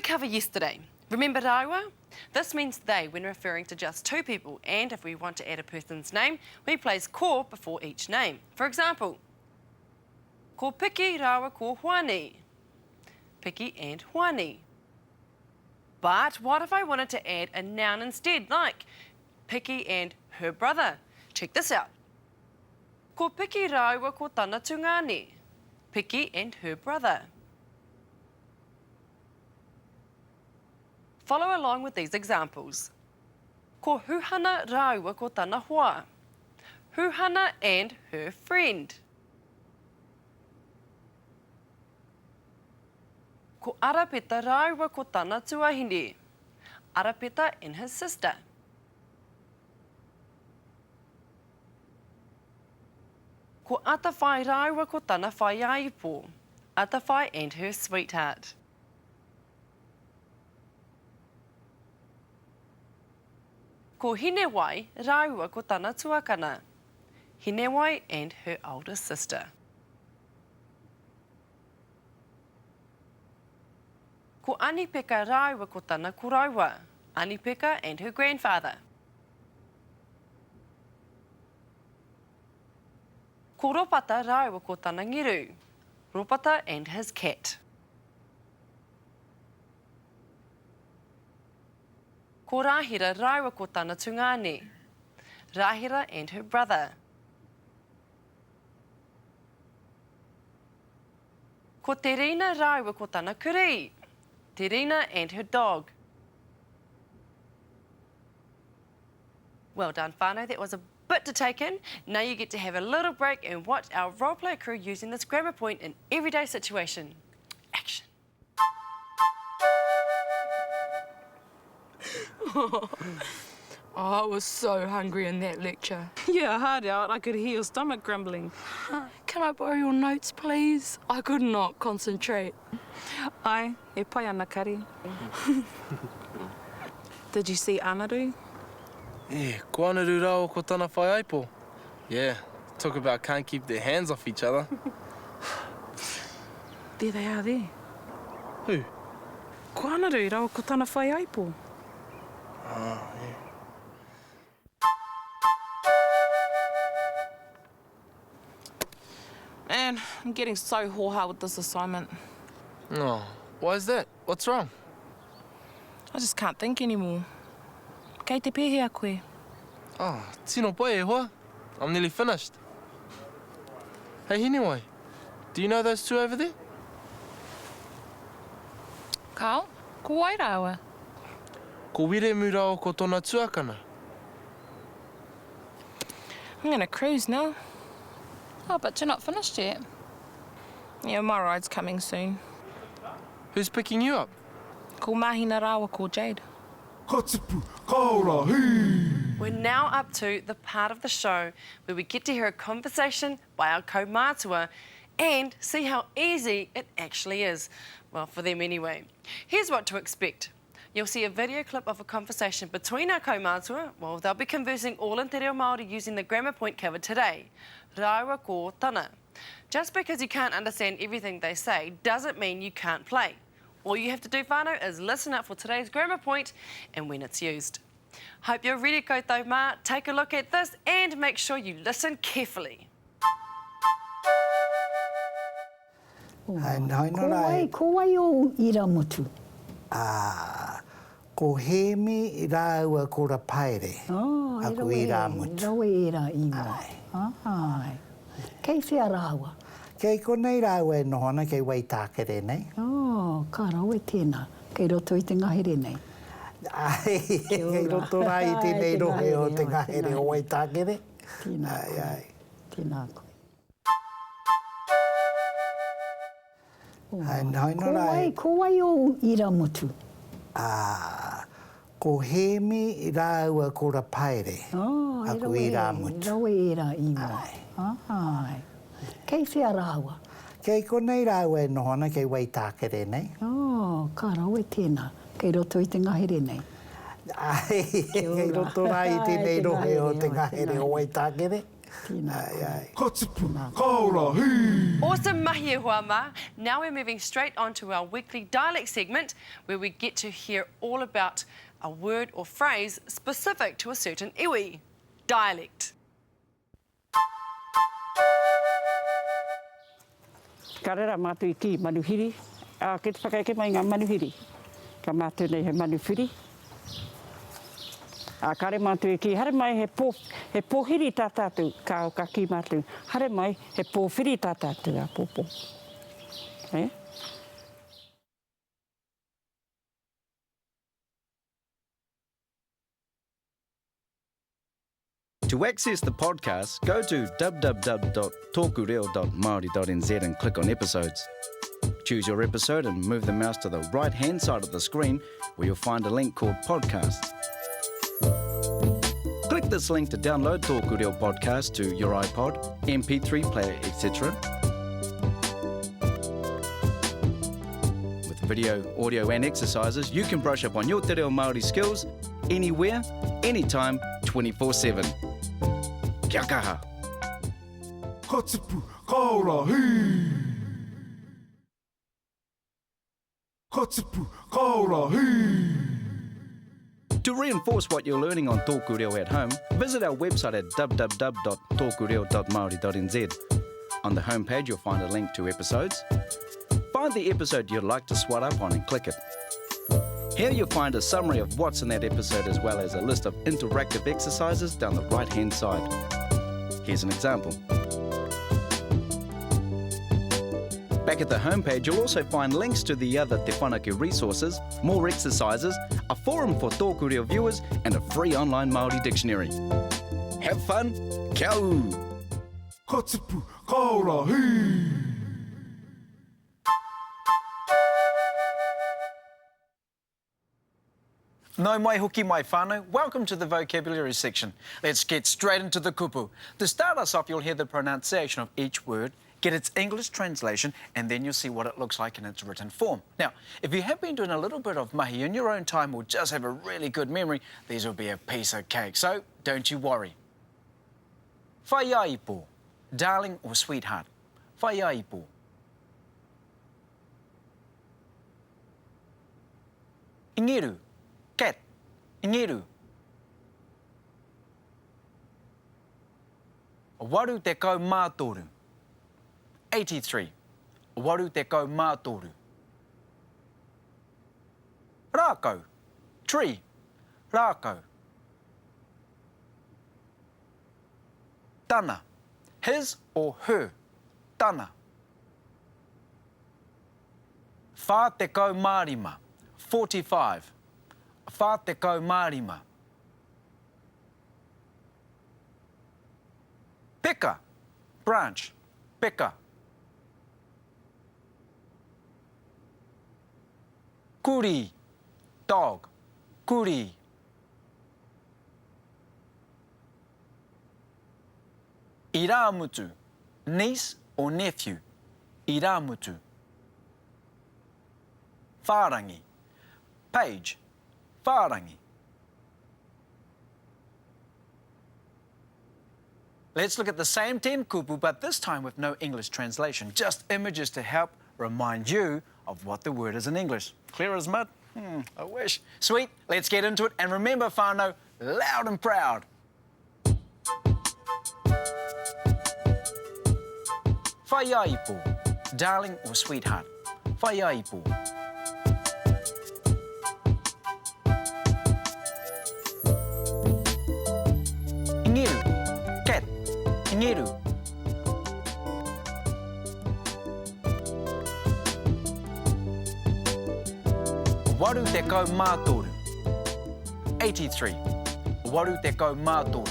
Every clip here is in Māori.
cover yesterday? Remember rāua? This means they when referring to just two people, and if we want to add a person's name, we place ko before each name. For example, ko Piki rāua ko Hoani. Piki and Hoani. But what if I wanted to add a noun instead, like Piki and her brother? Check this out. Ko Piki rāua ko tana tungane. Piki and her brother. Follow along with these examples. Ko Huhana rāua ko tana hoa. Huhana and her friend. Ko Arapeta rāua ko tana tuahine. Arapeta and his sister. Ko Atawhai rāua ko tana whaiaipo. Atawhai and her sweetheart. Ko Hinewai rāua ko tana tuakana. Hinewai and her older sister. Ko Anipeka rāua ko tana kuraua. Anipeka and her grandfather. Ko Ropata rāua ko tana ngiru. Ropata and his cat. Ko Rahira rāua ko tana tungane. Rahira and her brother. Ko Terina rāua ko tana kurī. Terina and her dog. Well done, whānau. That was a bit to take in. Now you get to have a little break and watch our roleplay crew using this grammar point in everyday situation. Action. Oh, I was so hungry in that lecture. Yeah, hard out. I could hear your stomach grumbling. Can I borrow your notes, please? I could not concentrate. Ai, e pai ana kari. Did you see Anaru? Yeah, ko Anaru rāua ko tana whaiaipo. Yeah, talk about can't keep their hands off each other. There they are there. Who? Ko Anaru rāua ko tana whaiaipo. Ah, yeah. Man, I'm getting so hoha with this assignment. Oh, why is that? What's wrong? I just can't think anymore. Kei te pēhea koe. Oh, tino pai e hoa. I'm nearly finished. Hey, Hinewai, do you know those two over there? Carl, ko Wairāua. Ko Wiremu rāua ko tōna tuakana. I'm gonna cruise now. Oh, but you're not finished yet. Yeah, my ride's coming soon. Who's picking you up? Ko Mahina rāua ko Jade. We're now up to the part of the show where we get to hear a conversation by our kaumātua and see how easy it actually is. Well, for them anyway. Here's what to expect. You'll see a video clip of a conversation between our kaumātua. Well, they'll be conversing all in te reo Māori using the grammar point covered today. Rāua ko tana. Just because you can't understand everything they say doesn't mean you can't play. All you have to do, whānau, is listen up for today's grammar point and when it's used. Hope you're ready, koutou mā. Take a look at this and make sure you listen carefully. Ko wai o iramutu. Ko hemi rāua ko rapaere. Aku i rāmutu. Rawe era inga. Ai. Kei whea rāua. Kei konei rāua e nohona kei wai tākere nei. Ka rawe tēnā. Kei roto i te ngahere nei. Ai, kei roto rā i tēnei rohe o te ngahere o wai tākere. Tēnā koe. Tēnā koe. Ko wai o iramutu. Ko hemi rāua ko rapaere. Aku i rāmutu. Rawe era inga. Ai. Kei whea rāua. Kei konei rāua e nohona kei wai tākere nei. Ka rawe tēnā. Kei roto i te ngahere nei. Ai, kei roto rā i tēnei rohe o te ngahere o wai tākere. Awesome mahi e hoa ma. Now we're moving straight on to our weekly dialect segment where we get to hear all about a word or phrase specific to a certain iwi. Dialect. Ka rera mātu I ki manuhiri. Ke te whakaeke mai ngā manuhiri. Ka mātu nei he manuhiri. Ka re mātu E ki, hare mai he pōhiri tā tātou ka o ka ki mātu. Hare mai he pōwhiri tā tātou a pōpō. Eh? To access the podcast, go to www.tōkureo.māori.nz and click on episodes. Choose your episode and move the mouse to the right-hand side of the screen where you'll find a link called Podcasts. Click this link to download TŌKU Reo podcast to your iPod, MP3 player, etc. With video, audio and exercises, you can brush up on your te reo Māori skills anywhere, anytime, 24/7. Kia kaha. Ka tipu, ka ora, hei! Ka tipu, ka ora, hei! To reinforce what you're learning on TŌKU Reo at home, visit our website at www.tōkureo.māori.nz. On the homepage, you'll find a link to episodes. Find the episode you'd like to swat up on and click it. Here you'll find a summary of what's in that episode as well as a list of interactive exercises down the right-hand side. Here's an example. Back at the homepage, you'll also find links to the other Te Whanaku resources, more exercises, a forum for TŌKU Reo viewers, and a free online Māori dictionary. Have fun, kia ū! Ka tipu, ka ora, hei! Nau mai hoki mai whānau. Welcome to the vocabulary section. Let's get straight into the kupu. To start us off, you'll hear the pronunciation of each word, get its English translation, and then you'll see what it looks like in its written form. Now, if you have been doing a little bit of mahi in your own time or just have a really good memory, these will be a piece of cake, so don't you worry. Whaiaipo, darling or sweetheart. Whaiaipo. Ingeru, cat. Ingeru. Waru te kau mātoru. 83. Waru te kau mātoru. Rākau. Tree. Rākau. Tana. His or her. Tana. Whā te kau mārima. 45. Whā te kau mārima. Peka. Branch. Peka. Kuri. Dog. Kuri. Iramutu. Niece or nephew. Iramutu. Whārangi. Page. Whārangi. Let's look at the same 10 kupu, but this time with no English translation, just images to help remind you of what the word is in English. Clear as mud? I wish. Sweet, let's get into it. And remember, whānau, loud and proud. Whaiaipo, darling or sweetheart. Whaiaipo. Ingeru, cat. Ingeru. Waru te kau mātoru. 83. Waru te kau mātoru.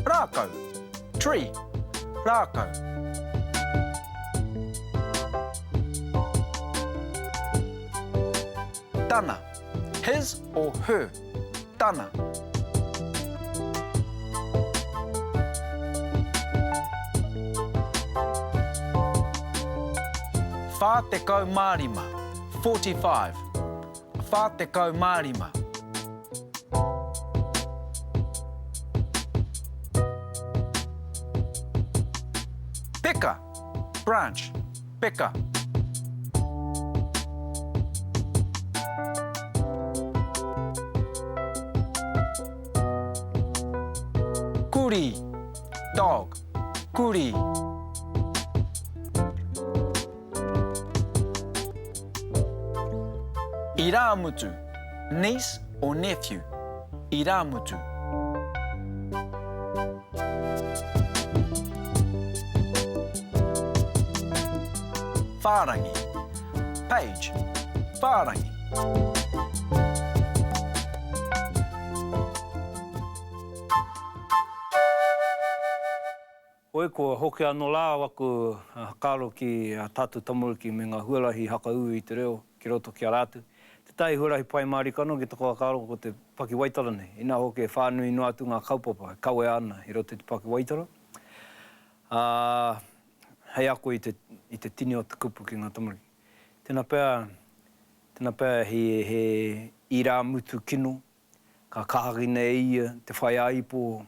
Rākau. Tree. Rākau. Tana. His or her. Tana. Whā te kau mārima. 45. whā tekau mārima. Peka, branch, peka. Kuri, dog, kuri. Iramutu, niece or nephew. Iramutu. Whārangi, page, whārangi. Oe ko hoki anō lā waku kāro ki tātu tamuruki me ngā huarahi hakaū i te reo ki roto ki a rātu. Te tai huarahi pai marika no ki te koa kāro ko te paki waitara nei. Ina hoke whānui no atu ngā kaupapa, kaue ana i roto te paki waitara. Hei ako i te tini o te kupu ki ngā tamuruki. Tēnā pēr he ira mutu kino, ka kahangina e ia, te whai aipo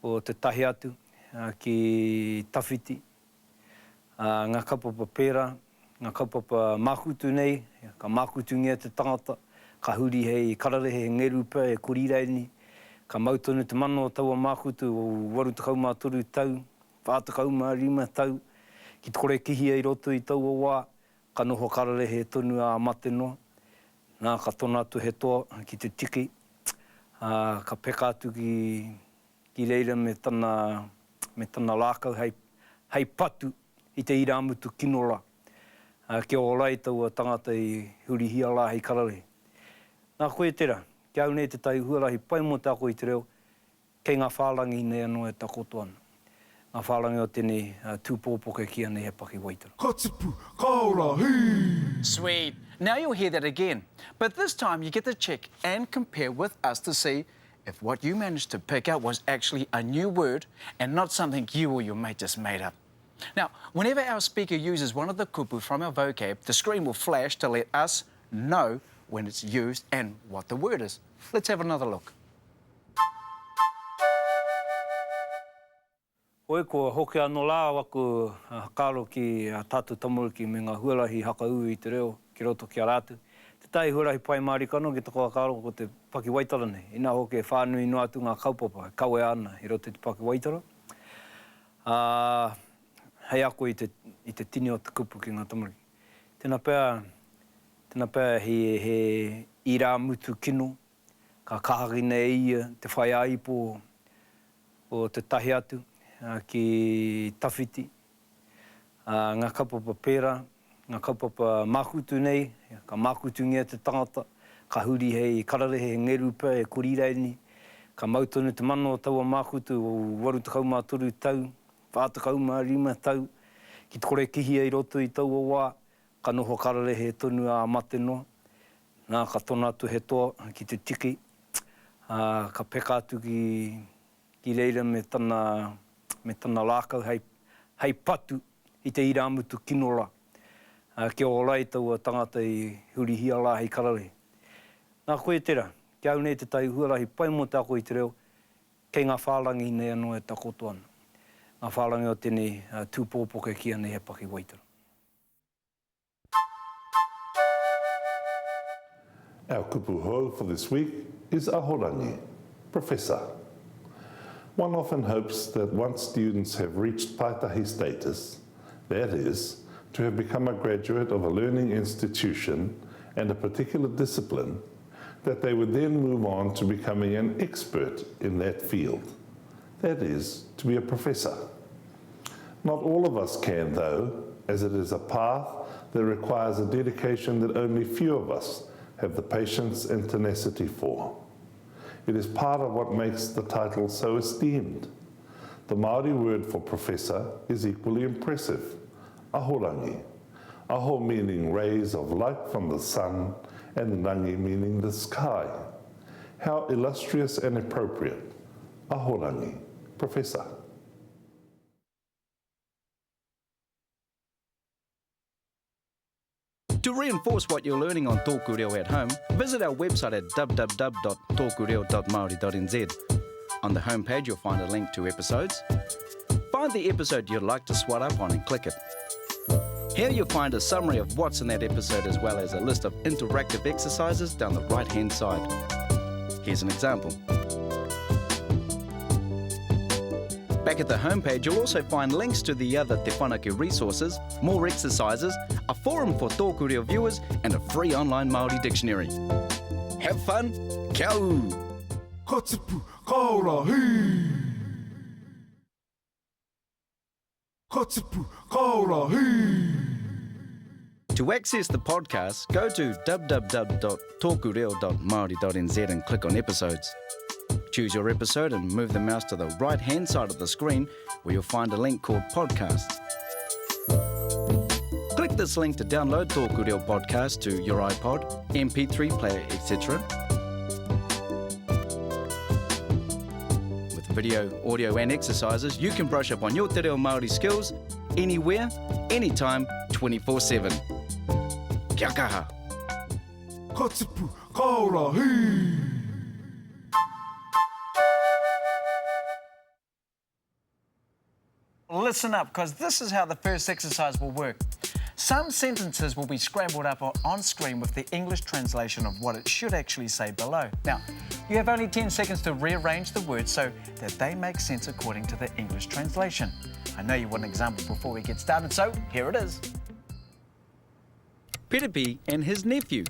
o te tahi atu. Ki tawhiti, ngā kaupapa pērā, ngā kaupapa makutu nei, ka makutu ngia te tangata, ka huri hei kararehe he ngerupa e kurirei ka mautonu te mano o taua makutu o 83 tau, 45 tau, ki te kore kihia i roto i tau o wā, ka noho kararehe tonu a mate noa, nā ka tona atu he toa ki te tiki, ka peka atu ki reira me tana lākau hei patu i te iramutu kinora. Kia ora i taua tangata i hurihia la hei kararehe. Nā koe tera, kia au nei te tai huarahi pai mo te ako i te reo, kei ngā whārangi nei anō e takoto ana. Ngā whārangi o tēnei tūpōpoke ki anei he paki waitara. Ka tipu, ka ora, hei! Sweet. Now you'll hear that again. But this time you get to check and compare with us to see if what you managed to pick out was actually a new word and not something you or your mate just made up. Now, whenever our speaker uses one of the kupu from our vocab, the screen will flash to let us know when it's used and what the word is. Let's have another look. Oe ko hoki anō lā waku kāro ki tātu tamuruki me ngā huarahi hakaū i te reo ki roto ki a rātu. Te tai huarahi pai marika no ki te koa kāro ko te paki waitara nei. Ina hoke whānui no atu ngā kaupapa, kaue ana i roto te paki waitara. Hei ako i te tini o te kupu ki ngā tamuruki. Tēnā pēr he ira mutu kino, ka kahangina e ia, te whai aipo o te tahi atu, ki tawhiti, ngā kaupapa pērā, ngā kaupapa makutu nei, ka makutu ngia te tangata, ka huri hei kararehe he ngerupa e kurirei ka mautonu te mano o taua makutu o 83 tau, 45 tau, ki te kore kihia i roto i tau o wā, ka noho kararehe tonu a mate noa, nā ka tona atu he toa ki te tiki, ka peka atu ki reira me tana lākau hei patu i te iramutu kinora. Kia ora i taua tangata i hurihia la hei kararehe. Nā koe tera, kia au nei te tai huarahi pai mo te ako i te reo, kei ngā whārangi nei anō e takoto ana. Ngā whārangi o tēnei tūpōpoke ki anei he paki waitara. Our kupu hou for this week is ahorangi, professor. One often hopes that once students have reached paitahi status, that is, to have become a graduate of a learning institution and a particular discipline, that they would then move on to becoming an expert in that field. That is, to be a professor. Not all of us can, though, as it is a path that requires a dedication that only few of us have the patience and tenacity for. It is part of what makes the title so esteemed. The Māori word for professor is equally impressive, ahorangi. Aho meaning rays of light from the sun, and rangi meaning the sky. How illustrious and appropriate. Ahorangi, professor. To reinforce what you're learning on Tōku Reo at home, visit our website at www.tokureo.maori.nz. On the homepage, you'll find a link to episodes. Find the episode you'd like to swat up on and click it. Here you'll find a summary of what's in that episode as well as a list of interactive exercises down the right-hand side. Here's an example. Back at the homepage, you'll also find links to the other Te Whanake resources, more exercises, a forum for Tōku Reo viewers, and a free online Māori dictionary. Have fun, kia ū! Ka tipu, ka ora, hei! Ka tipu, ka ora, hei! To access the podcast, go to www.tokureo.maori.nz and click on episodes. Choose your episode and move the mouse to the right-hand side of the screen where you'll find a link called Podcasts. Click this link to download Tōku Reo podcast to your iPod, MP3 player, etc. With video, audio and exercises, you can brush up on your te reo Māori skills anywhere, anytime, 24/7. Kia kaha! Ka tipu, ka ora, hei! Listen up, because this is how the first exercise will work. Some sentences will be scrambled up on screen with the English translation of what it should actually say below. Now, you have only 10 seconds to rearrange the words so that they make sense according to the English translation. I know you want an example before we get started, so here it is. Piripi and his nephew.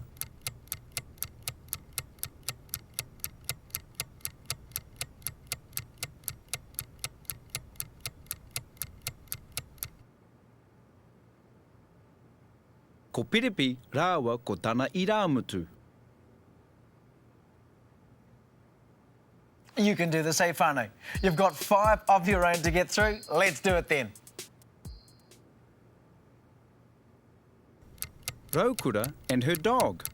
Ko Piripi rāua ko tana I rāmutu. You can do this, hey whānau. You've got 5 of your own to get through. Let's do it then. Raukura and her dog.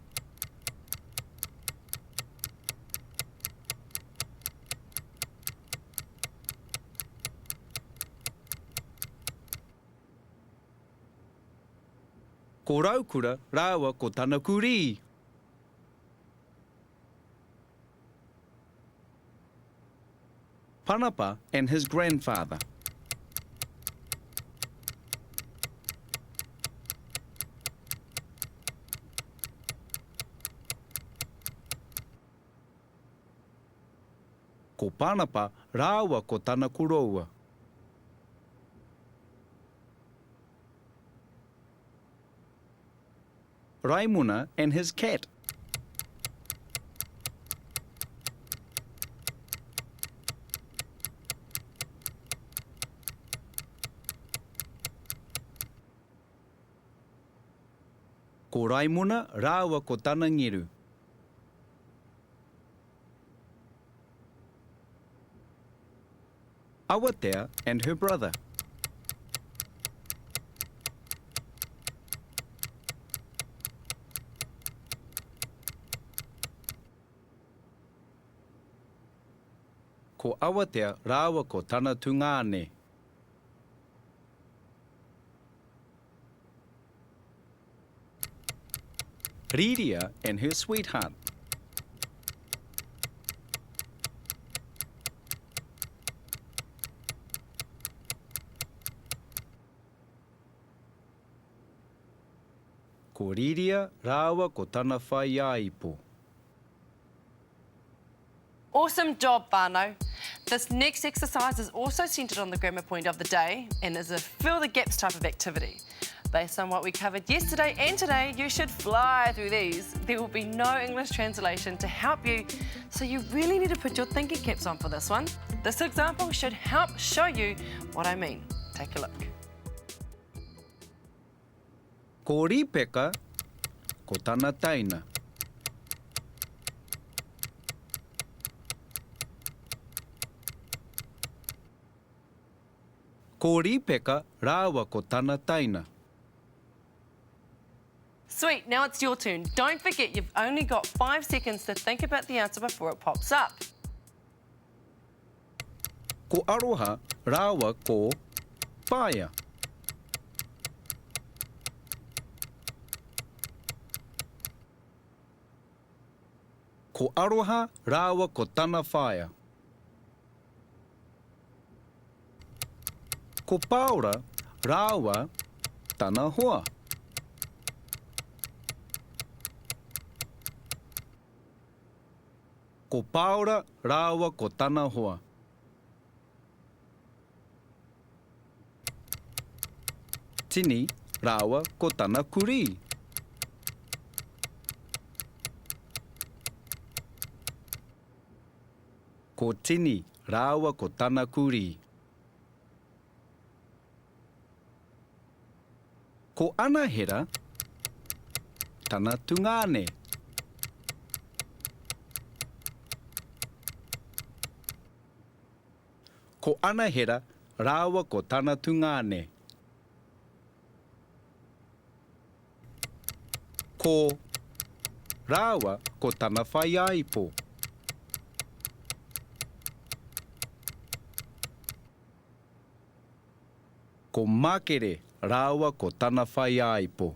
Ko Raukura rāua ko tana kuri. Panapa and his grandfather. Ko Panapa rāua ko tana kuroua. Raimuna and his cat. Ko Raimuna rāua ko tana ngeru. Awatea and her brother. Ko Awatea rāua ko tana tungāne. Riria and her sweetheart. Ko Riria rāua ko tana whaiaipo. Awesome job, whānau. This next exercise is also centred on the grammar point of the day and is a fill the gaps type of activity. Based on what we covered yesterday and today, you should fly through these. There will be no English translation to help you, so you really need to put your thinking caps on for this one. This example should help show you what I mean. Take a look. Ko Ripeka ko tana taina. Ko Ripeka rāua ko tana taina. Sweet, now it's your turn. Don't forget you've only got 5 seconds to think about the answer before it pops up. Ko Aroha rāua ko whaia. Ko aroha rāua ko tana whaia. Ko pāora rāua tana hoa. Ko pāora rāua ko tana hoa. Tini rāua ko tana kuri. Ko tini rāua ko tana kuri. Ko anahera tana tungane. Ko anahera rāua ko tana tungane. Ko rāua ko tana whaiaipo. Ko makere rāua ko tana whaiaipo.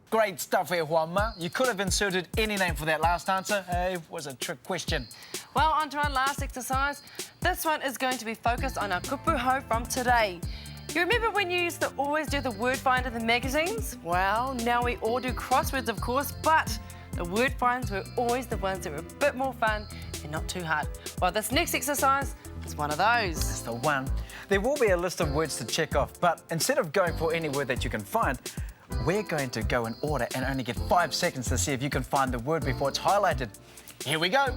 Great stuff here, Juanma. You could have inserted any name for that last answer. It was a trick question. Well, on to our last exercise. This one is going to be focused on our kupu hau from today. You remember when you used to always do the word find in the magazines? Well, now we all do crosswords, of course, but the word finds were always the ones that were a bit more fun and not too hard. Well, this next exercise is one of those. That's the one. There will be a list of words to check off, but instead of going for any word that you can find, we're going to go in order and only get 5 seconds to see if you can find the word before it's highlighted. Here we go.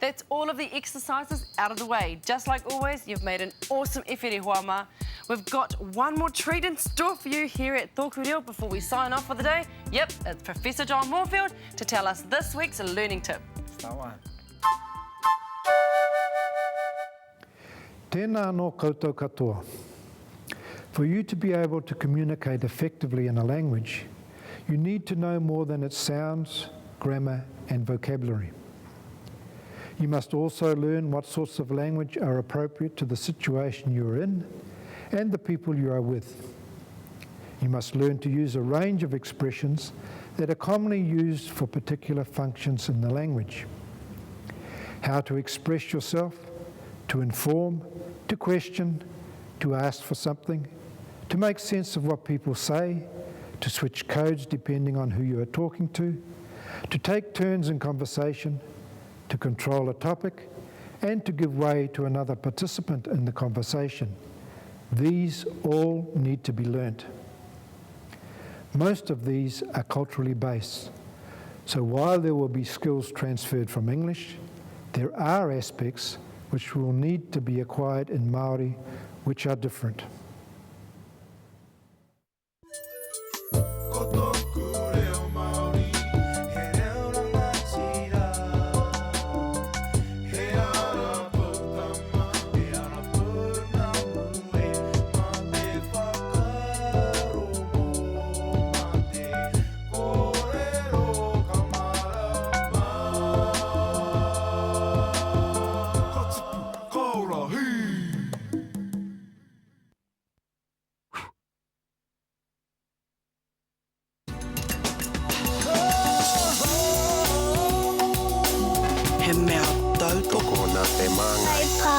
That's all of the exercises out of the way. Just like always, you've made an awesome effort, Huama. We've got one more treat in store for you here at TŌKU Reo before we sign off for the day. Yep, it's Professor John Moorfield to tell us this week's learning tip. Start one. Tēnā no koutou katoa. For you to be able to communicate effectively in a language, you need to know more than its sounds, grammar and vocabulary. You must also learn what sorts of language are appropriate to the situation you are in and the people you are with. You must learn to use a range of expressions that are commonly used for particular functions in the language. How to express yourself, to inform, to question, to ask for something, to make sense of what people say, to switch codes depending on who you are talking to take turns in conversation, to control a topic, and to give way to another participant in the conversation. These all need to be learnt. Most of these are culturally based, so while there will be skills transferred from English, there are aspects which will need to be acquired in Māori which are different. Ko tōku reo Māori, he mea tautoko. Toko nā te manga.